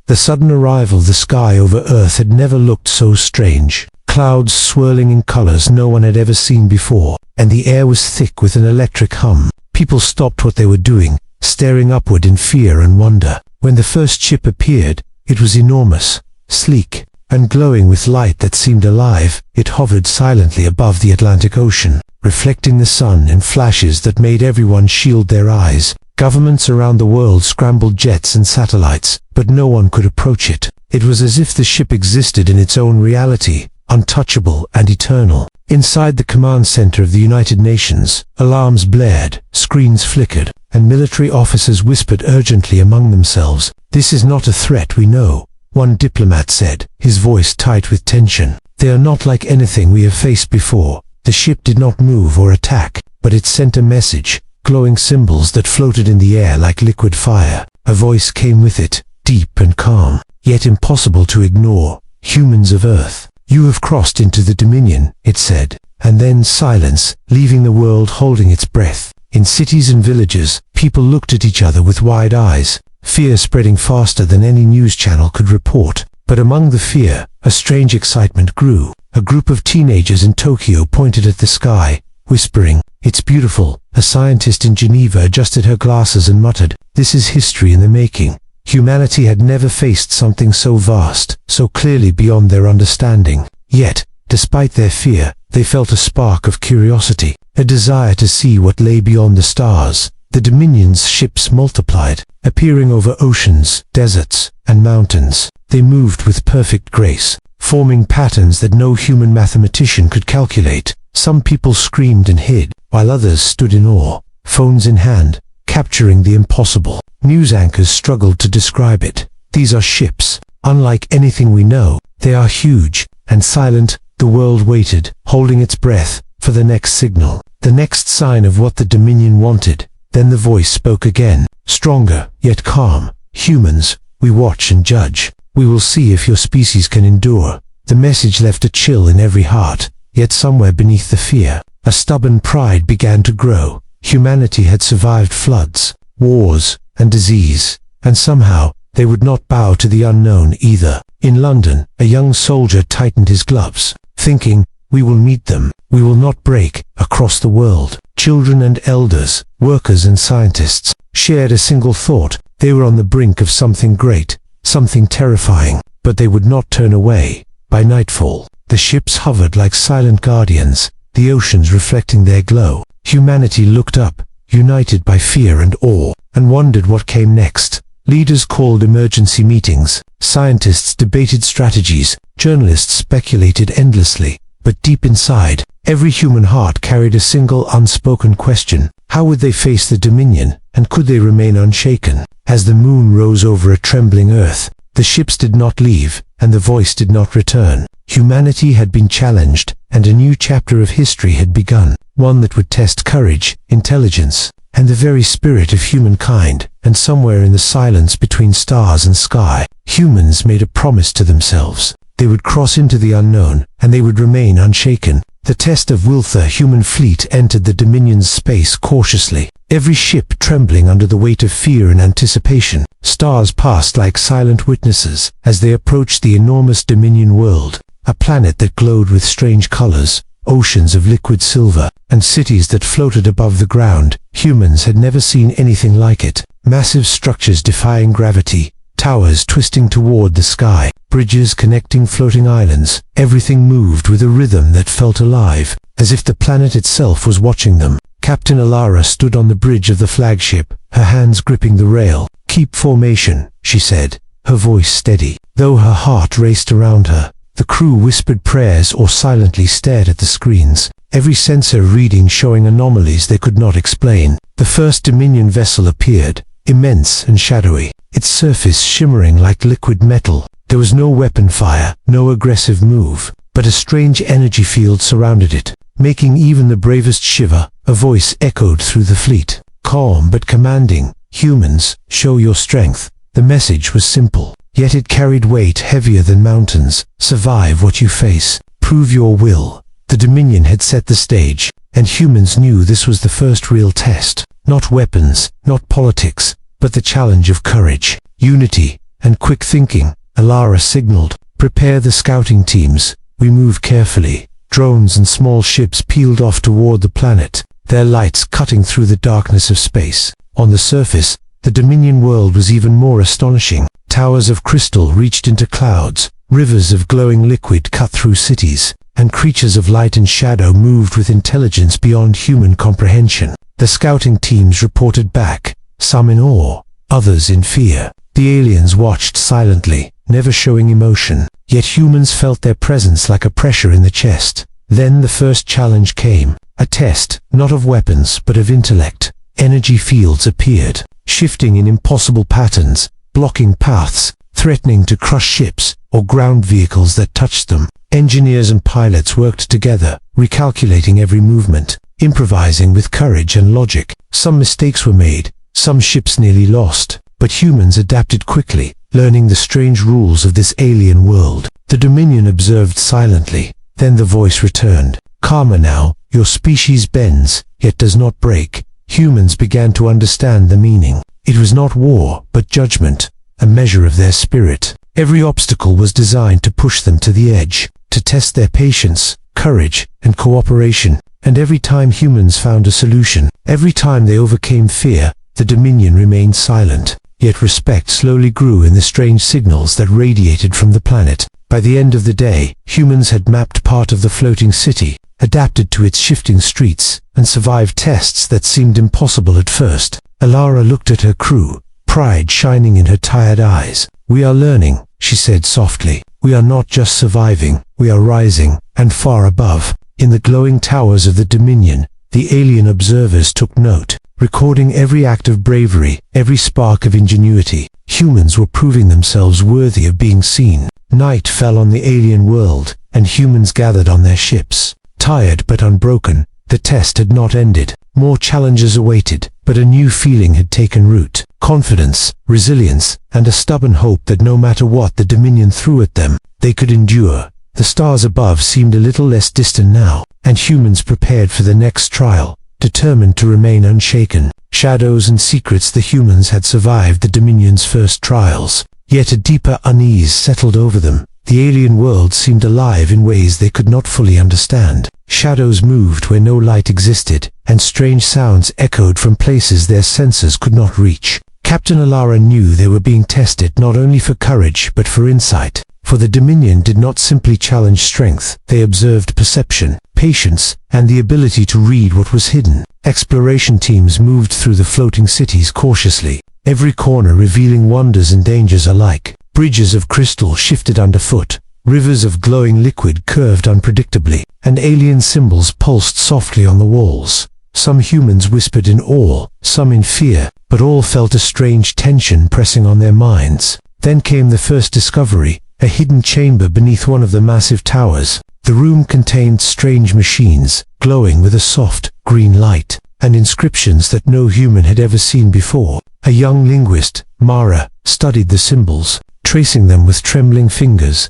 The sudden arrival of the sky over Earth had never looked so strange. Clouds swirling in colors no one had ever seen before, and the air was thick with an electric hum. People stopped what they were doing, staring upward in fear and wonder. When the first ship appeared, it was enormous, sleek, and glowing with light that seemed alive. It hovered silently above the Atlantic Ocean, reflecting the sun in flashes that made everyone shield their eyes. Governments around the world scrambled jets and satellites, but no one could approach it. It was as if the ship existed in its own reality, untouchable and eternal. Inside the command center of the United Nations, alarms blared, screens flickered, and military officers whispered urgently among themselves. "This is not a threat, we know," one diplomat said, his voice tight with tension. "They are not like anything we have faced before." The ship did not move or attack, but it sent a message, glowing symbols that floated in the air like liquid fire. A voice came with it, deep and calm, yet impossible to ignore. "Humans of Earth, you have crossed into the Dominion," it said. And then silence, leaving the world holding its breath. In cities and villages, people looked at each other with wide eyes, fear spreading faster than any news channel could report. But among the fear, a strange excitement grew. A group of teenagers in Tokyo pointed at the sky, whispering, "It's beautiful." A scientist in Geneva adjusted her glasses and muttered, "This is history in the making." Humanity had never faced something so vast, so clearly beyond their understanding. Yet, despite their fear, they felt a spark of curiosity, a desire to see what lay beyond the stars. The Dominion's ships multiplied, appearing over oceans, deserts, and mountains. They moved with perfect grace, forming patterns that no human mathematician could calculate. Some people screamed and hid, while others stood in awe, phones in hand, capturing the impossible. News anchors struggled to describe it. "These are ships, unlike anything we know. They are huge and silent." The world waited, holding its breath, for the next signal, the next sign of what the Dominion wanted. Then the voice spoke again, stronger, yet calm. "Humans, we watch and judge. We will see if your species can endure." The message left a chill in every heart, yet somewhere beneath the fear, a stubborn pride began to grow. Humanity had survived floods, wars, and disease, and somehow, they would not bow to the unknown either. In London, a young soldier tightened his gloves, thinking, "We will meet them. We will not break." Across the world, children and elders, workers and scientists, shared a single thought. They were on the brink of something great, something terrifying, but they would not turn away. By nightfall, the ships hovered like silent guardians, the oceans reflecting their glow. Humanity looked up, united by fear and awe, and wondered what came next. Leaders called emergency meetings, scientists debated strategies, journalists speculated endlessly. But deep inside, every human heart carried a single unspoken question. How would they face the Dominion, and could they remain unshaken? As the moon rose over a trembling Earth, the ships did not leave, and the voice did not return. Humanity had been challenged, and a new chapter of history had begun, one that would test courage, intelligence, and the very spirit of humankind. And somewhere in the silence between stars and sky, humans made a promise to themselves. They would cross into the unknown, and they would remain unshaken. The test of will. The human fleet entered the Dominion's space cautiously, every ship trembling under the weight of fear and anticipation. Stars passed like silent witnesses as they approached the enormous Dominion world, a planet that glowed with strange colors, oceans of liquid silver, and cities that floated above the ground. Humans had never seen anything like it. Massive structures defying gravity, towers twisting toward the sky, bridges connecting floating islands. Everything moved with a rhythm that felt alive, as if the planet itself was watching them. Captain Alara stood on the bridge of the flagship, her hands gripping the rail. "Keep formation," she said, her voice steady, though her heart raced around her. The crew whispered prayers or silently stared at the screens, every sensor reading showing anomalies they could not explain. The first Dominion vessel appeared, immense and shadowy, its surface shimmering like liquid metal. There was no weapon fire, no aggressive move, but a strange energy field surrounded it, making even the bravest shiver. A voice echoed through the fleet, calm but commanding, "Humans, show your strength." The message was simple, yet it carried weight heavier than mountains. Survive what you face. Prove your will. The Dominion had set the stage, and humans knew this was the first real test. Not weapons, not politics, but the challenge of courage, unity, and quick thinking, Alara signaled, "Prepare the scouting teams. We move carefully." Drones and small ships peeled off toward the planet, their lights cutting through the darkness of space. On the surface, the Dominion world was even more astonishing. Towers of crystal reached into clouds, rivers of glowing liquid cut through cities, and creatures of light and shadow moved with intelligence beyond human comprehension. The scouting teams reported back, some in awe, others in fear. The aliens watched silently, never showing emotion, yet humans felt their presence like a pressure in the chest. Then the first challenge came, a test, not of weapons but of intellect. Energy fields appeared, shifting in impossible patterns, blocking paths, threatening to crush ships or ground vehicles that touched them. Engineers and pilots worked together, recalculating every movement, improvising with courage and logic. Some mistakes were made, some ships nearly lost, but humans adapted quickly, learning the strange rules of this alien world. The Dominion observed silently, then the voice returned. "Calmer now, your species bends, yet does not break." Humans began to understand the meaning. It was not war, but judgment, a measure of their spirit. Every obstacle was designed to push them to the edge, to test their patience, courage, and cooperation. And every time humans found a solution, every time they overcame fear, the Dominion remained silent. Yet respect slowly grew in the strange signals that radiated from the planet. By the end of the day, humans had mapped part of the floating city, adapted to its shifting streets, and survived tests that seemed impossible at first. Alara looked at her crew, pride shining in her tired eyes. "We are learning," she said softly. "We are not just surviving, we are rising, and far above." In the glowing towers of the Dominion, the alien observers took note, recording every act of bravery, every spark of ingenuity. Humans were proving themselves worthy of being seen. Night fell on the alien world, and humans gathered on their ships. Tired but unbroken, the test had not ended. More challenges awaited, but a new feeling had taken root. Confidence, resilience, and a stubborn hope that no matter what the Dominion threw at them, they could endure. The stars above seemed a little less distant now, and humans prepared for the next trial, determined to remain unshaken. Shadows and secrets, the humans had survived the Dominion's first trials, yet a deeper unease settled over them. The alien world seemed alive in ways they could not fully understand. Shadows moved where no light existed, and strange sounds echoed from places their senses could not reach. Captain Alara knew they were being tested not only for courage but for insight. For the Dominion did not simply challenge strength, they observed perception, patience, and the ability to read what was hidden. Exploration teams moved through the floating cities cautiously, every corner revealing wonders and dangers alike. Bridges of crystal shifted underfoot, rivers of glowing liquid curved unpredictably, and alien symbols pulsed softly on the walls. Some humans whispered in awe, some in fear, but all felt a strange tension pressing on their minds. Then came the first discovery, a hidden chamber beneath one of the massive towers. The room contained strange machines, glowing with a soft, green light, and inscriptions that no human had ever seen before. A young linguist, Mara, studied the symbols, tracing them with trembling fingers.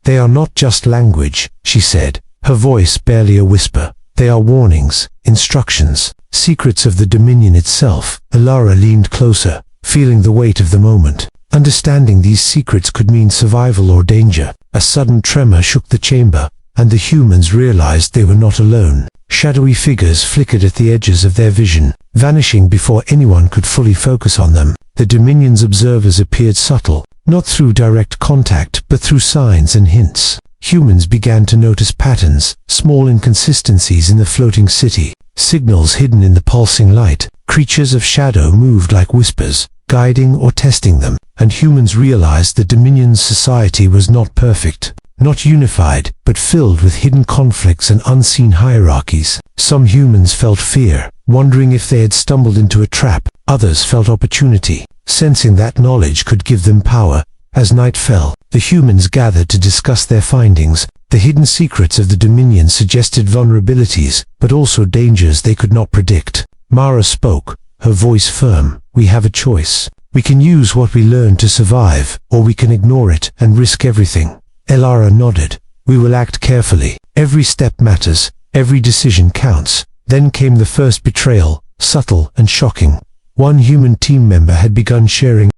They are not just language," she said, her voice barely a whisper. "They are warnings, instructions, secrets of the Dominion itself." Alara leaned closer, feeling the weight of the moment. Understanding these secrets could mean survival or danger. A sudden tremor shook the chamber, and the humans realized they were not alone. Shadowy figures flickered at the edges of their vision, vanishing before anyone could fully focus on them. The Dominion's observers appeared subtle, not through direct contact but through signs and hints. Humans began to notice patterns, small inconsistencies in the floating city, signals hidden in the pulsing light. Creatures of shadow moved like whispers, guiding or testing them, and humans realized the Dominion's society was not perfect, not unified, but filled with hidden conflicts and unseen hierarchies. Some humans felt fear, wondering if they had stumbled into a trap. Others felt opportunity, sensing that knowledge could give them power. As night fell, the humans gathered to discuss their findings. The hidden secrets of the Dominion suggested vulnerabilities, but also dangers they could not predict. Mara spoke, her voice firm. "We have a choice. We can use what we learn to survive, or we can ignore it and risk everything." Alara nodded. "We will act carefully. Every step matters. Every decision counts." Then came the first betrayal, subtle and shocking. One human team member had begun sharing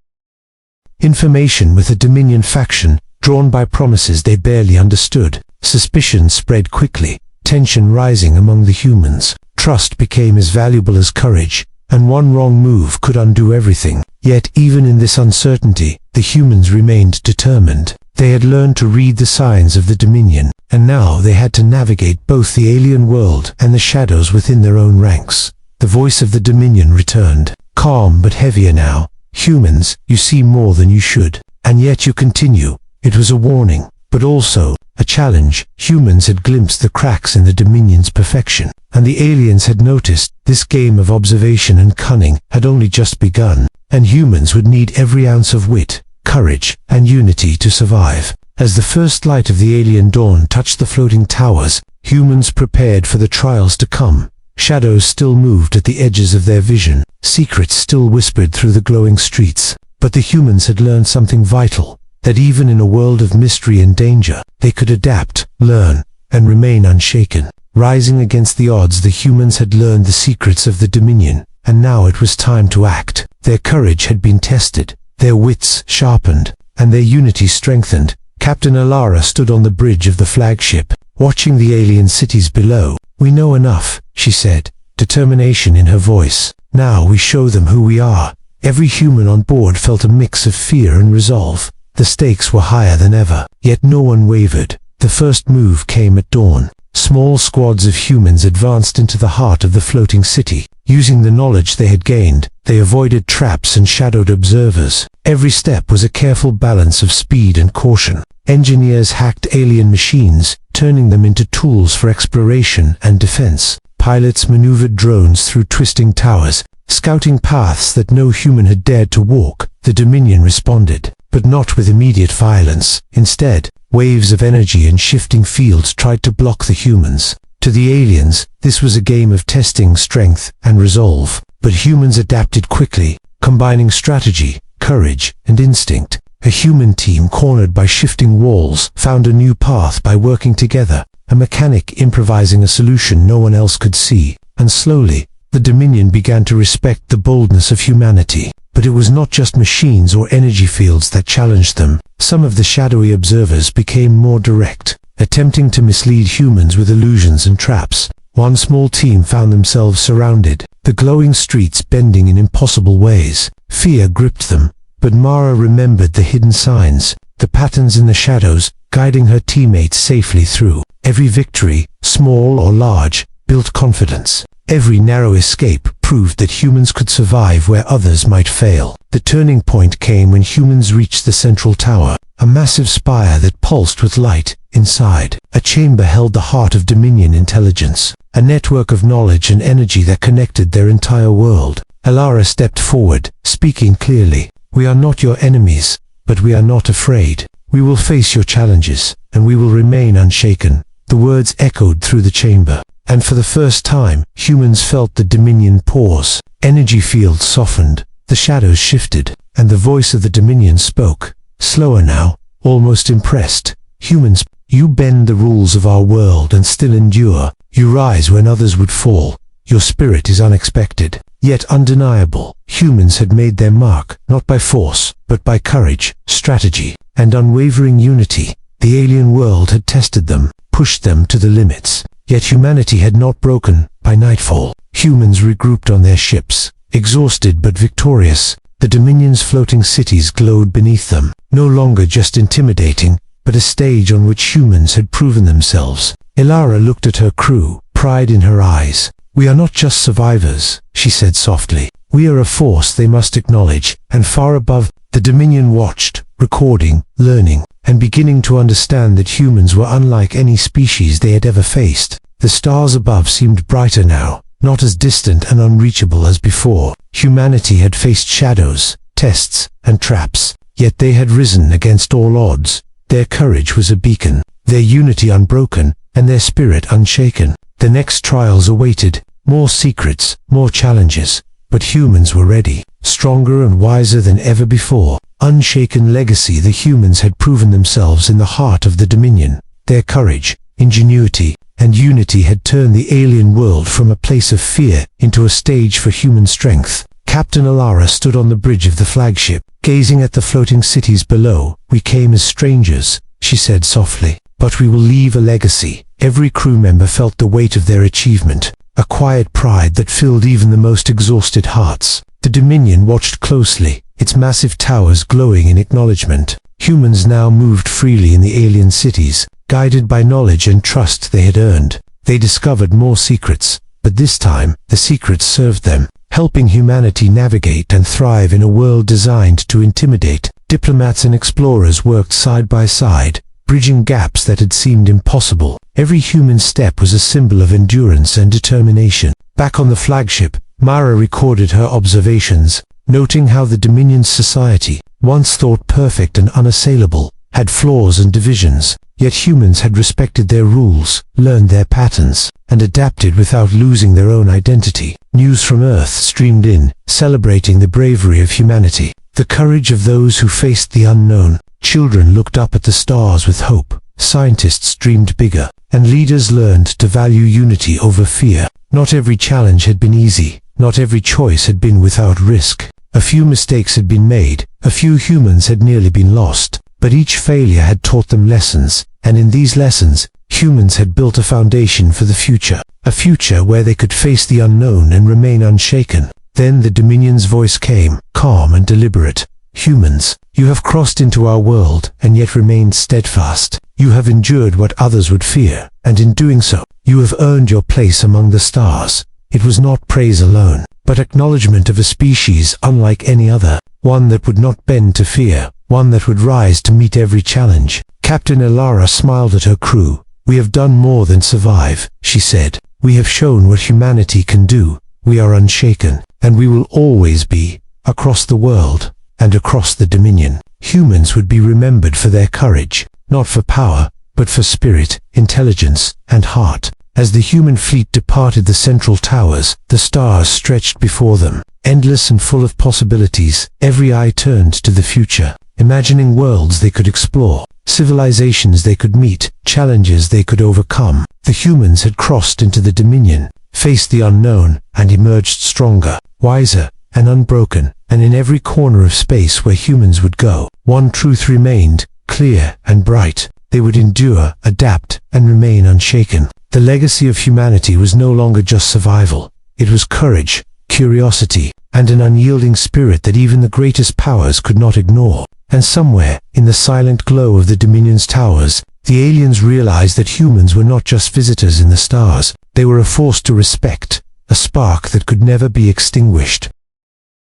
Information with a Dominion faction, drawn by promises they barely understood. Suspicion spread quickly, tension rising among the humans. Trust became as valuable as courage, and one wrong move could undo everything. Yet even in this uncertainty, the humans remained determined. They had learned to read the signs of the Dominion, and now they had to navigate both the alien world and the shadows within their own ranks. The voice of the Dominion returned, calm but heavier now. Humans, you see more than you should, and yet you continue. It was a warning, but also a challenge. Humans had glimpsed the cracks in the Dominion's perfection, and the aliens had noticed this game of observation and cunning had only just begun, and humans would need every ounce of wit, courage, and unity to survive. As the first light of the alien dawn touched the floating towers, humans prepared for the trials to come. Shadows still moved at the edges of their vision, secrets still whispered through the glowing streets, but the humans had learned something vital, that even in a world of mystery and danger, they could adapt, learn, and remain unshaken. Rising against the odds, the humans had learned the secrets of the Dominion, and now it was time to act. Their courage had been tested, their wits sharpened, and their unity strengthened. Captain Alara stood on the bridge of the flagship, watching the alien cities below. "We know enough," she said, determination in her voice. "Now we show them who we are." Every human on board felt a mix of fear and resolve. The stakes were higher than ever, yet no one wavered. The first move came at dawn. Small squads of humans advanced into the heart of the floating city. Using the knowledge they had gained, they avoided traps and shadowed observers. Every step was a careful balance of speed and caution. Engineers hacked alien machines, turning them into tools for exploration and defense. Pilots maneuvered drones through twisting towers, scouting paths that no human had dared to walk. The Dominion responded, but not with immediate violence. Instead, waves of energy and shifting fields tried to block the humans. To the aliens, this was a game of testing strength and resolve. But humans adapted quickly, combining strategy, courage, and instinct. A human team cornered by shifting walls found a new path by working together, a mechanic improvising a solution no one else could see. And slowly, the Dominion began to respect the boldness of humanity. But it was not just machines or energy fields that challenged them. Some of the shadowy observers became more direct, attempting to mislead humans with illusions and traps. One small team found themselves surrounded, the glowing streets bending in impossible ways. Fear gripped them, but Mara remembered the hidden signs, the patterns in the shadows, guiding her teammates safely through. Every victory, small or large, built confidence. Every narrow escape proved that humans could survive where others might fail. The turning point came when humans reached the central tower, a massive spire that pulsed with light. Inside, a chamber held the heart of Dominion intelligence, a network of knowledge and energy that connected their entire world. Alara stepped forward, speaking clearly. "We are not your enemies, but we are not afraid. We will face your challenges, and we will remain unshaken." The words echoed through the chamber, and for the first time, humans felt the Dominion pause. Energy fields softened, the shadows shifted, and the voice of the Dominion spoke. Slower now, almost impressed. "Humans, you bend the rules of our world and still endure. You rise when others would fall. Your spirit is unexpected, yet undeniable." Humans had made their mark, not by force, but by courage, strategy, and unwavering unity. The alien world had tested them, pushed them to the limits. Yet humanity had not broken. By nightfall, humans regrouped on their ships, exhausted but victorious. The Dominion's floating cities glowed beneath them, no longer just intimidating, but a stage on which humans had proven themselves. Ilara looked at her crew, pride in her eyes. "We are not just survivors," she said softly. "We are a force they must acknowledge." And far above, the Dominion watched, recording, learning, and beginning to understand that humans were unlike any species they had ever faced. The stars above seemed brighter now, not as distant and unreachable as before. Humanity had faced shadows, tests, and traps, yet they had risen against all odds. Their courage was a beacon, their unity unbroken, and their spirit unshaken. The next trials awaited, more secrets, more challenges, but humans were ready, stronger and wiser than ever before. Unshaken legacy. The humans had proven themselves in the heart of the Dominion. Their courage, ingenuity, and unity had turned the alien world from a place of fear into a stage for human strength. Captain Alara stood on the bridge of the flagship, Gazing at the floating cities below, "We came as strangers," she said softly, "but we will leave a legacy." Every crew member felt the weight of their achievement, a quiet pride that filled even the most exhausted hearts. The Dominion watched closely, its massive towers glowing in acknowledgement. Humans now moved freely in the alien cities, guided by knowledge and trust they had earned. They discovered more secrets, but this time, the secrets served them, helping humanity navigate and thrive in a world designed to intimidate. Diplomats and explorers worked side by side, bridging gaps that had seemed impossible. Every human step was a symbol of endurance and determination. Back on the flagship, Mara recorded her observations, noting how the Dominion's society, once thought perfect and unassailable, had flaws and divisions. Yet humans had respected their rules, learned their patterns, and adapted without losing their own identity. News from Earth streamed in, celebrating the bravery of humanity, the courage of those who faced the unknown. Children looked up at the stars with hope, scientists dreamed bigger, and leaders learned to value unity over fear. Not every challenge had been easy, not every choice had been without risk. A few mistakes had been made, a few humans had nearly been lost, but each failure had taught them lessons, and in these lessons, humans had built a foundation for the future, a future where they could face the unknown and remain unshaken. Then the Dominion's voice came, calm and deliberate. "Humans, you have crossed into our world and yet remained steadfast. You have endured what others would fear, and in doing so, you have earned your place among the stars." It was not praise alone, but acknowledgement of a species unlike any other, one that would not bend to fear, one that would rise to meet every challenge. Captain Elara smiled at her crew. "We have done more than survive," she said. "We have shown what humanity can do. We are unshaken, and we will always be, across the world, and across the Dominion." Humans would be remembered for their courage, not for power, but for spirit, intelligence, and heart. As the human fleet departed the central towers, the stars stretched before them, endless and full of possibilities. Every eye turned to the future, imagining worlds they could explore, civilizations they could meet, challenges they could overcome. The humans had crossed into the Dominion, faced the unknown, and emerged stronger, wiser, and unbroken. And in every corner of space where humans would go, one truth remained, clear and bright. They would endure, adapt, and remain unshaken. The legacy of humanity was no longer just survival. It was courage, curiosity, and an unyielding spirit that even the greatest powers could not ignore. And somewhere, in the silent glow of the Dominion's towers, the aliens realized that humans were not just visitors in the stars. They were a force to respect, a spark that could never be extinguished.